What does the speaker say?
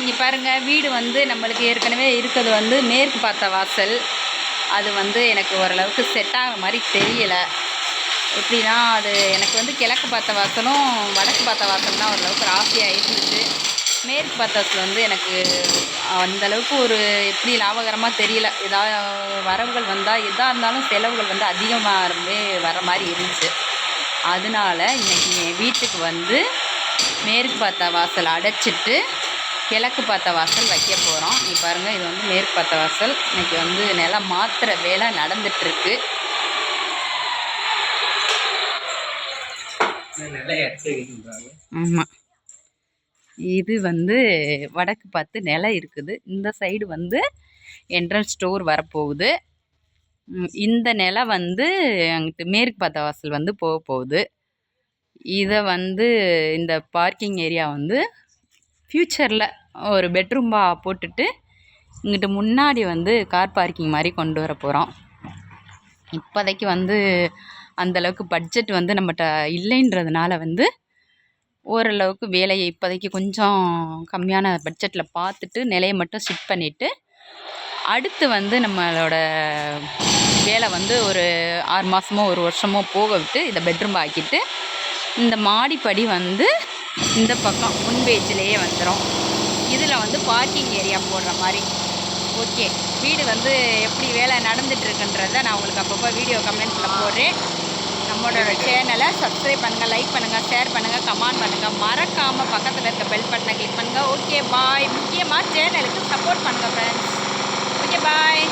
இங்கே பாருங்கள், வீடு வந்து நம்மளுக்கு ஏற்கனவே இருக்கிறது வந்து மேற்கு பார்த்த வாசல். அது வந்து எனக்கு ஓரளவுக்கு செட் ஆகிற மாதிரி தெரியலை. எப்படின்னா, அது எனக்கு வந்து கிழக்கு பார்த்த வாசலும் வடக்கு பார்த்த வாசல் தான் ஓரளவுக்கு ராசியாக இருந்துச்சு. மேற்கு பார்த்த வாசல் வந்து எனக்கு அந்தளவுக்கு ஒரு எப்படி லாபகரமாக தெரியல. ஏதாவது வரவுகள் வந்தால் எதாக இருந்தாலும் செலவுகள் வந்து அதிகமாகவே வர மாதிரி இருந்துச்சு. அதனால இன்றைக்கி என் வீட்டுக்கு வந்து மேற்கு பார்த்த வாசல் அடைச்சிட்டு கிழக்கு பார்த்த வாசல் வைக்க போகிறோம். நீ பாருங்கள், இது வந்து மேற்கு பார்த்த வாசல். இன்றைக்கி வந்து நிலம் மாத்திர வேலை நடந்துகிட்ருக்கு. ஆமாம், இது வந்து வடக்கு பார்த்து நிலம் இருக்குது. இந்த சைடு வந்து என்ட்ரன்ஸ் ஸ்டோர் வரப்போகுது. இந்த நிலம் வந்து அங்கிட்டு மேற்கு பார்த்த வாசல் வந்து போக போகுது. இதை வந்து இந்த பார்க்கிங் ஏரியா வந்து ஃப்யூச்சரில் ஒரு பெட்ரூமாக போட்டுட்டு இங்கிட்டு முன்னாடி வந்து கார் பார்க்கிங் மாதிரி கொண்டு வர போகிறோம். இப்போதைக்கு வந்து அந்தளவுக்கு பட்ஜெட் வந்து நம்மகிட்ட இல்லைன்றதுனால வந்து ஓரளவுக்கு வேலையை இப்போதைக்கு கொஞ்சம் கம்மியான பட்ஜெட்டில் பார்த்துட்டு நிலையை மட்டும் ஷிஃப்ட் பண்ணிவிட்டு அடுத்து வந்து நம்மளோட வேலை வந்து ஒரு 6 மாதமோ 1 வருஷமோ போக விட்டு இதை பெட்ரூம் ஆக்கிட்டு இந்த மாடிப்படி வந்து இந்த பக்கம் முன் பேஜ்லேயே வந்துடும். இதில் வந்து பார்க்கிங் ஏரியா போடுற மாதிரி. ஓகே, வீடு வந்து எப்படி வேலை நடந்துகிட்ருக்குன்றத நான் உங்களுக்கு அப்பப்போ வீடியோ கமெண்ட்ஸில் போடுறேன். நம்மளோட சேனலை சப்ஸ்கிரைப் பண்ணுங்கள், லைக் பண்ணுங்கள், ஷேர் பண்ணுங்கள், கமெண்ட் பண்ணுங்கள். மறக்காமல் பக்கத்தில் இருக்க பெல் பட்டனை கிளிக் பண்ணுங்கள். Okay bye. முக்கியமாக சேனலுக்கு சப்போர்ட் பண்ணுங்கள் ஃப்ரெண்ட்ஸ். Okay bye.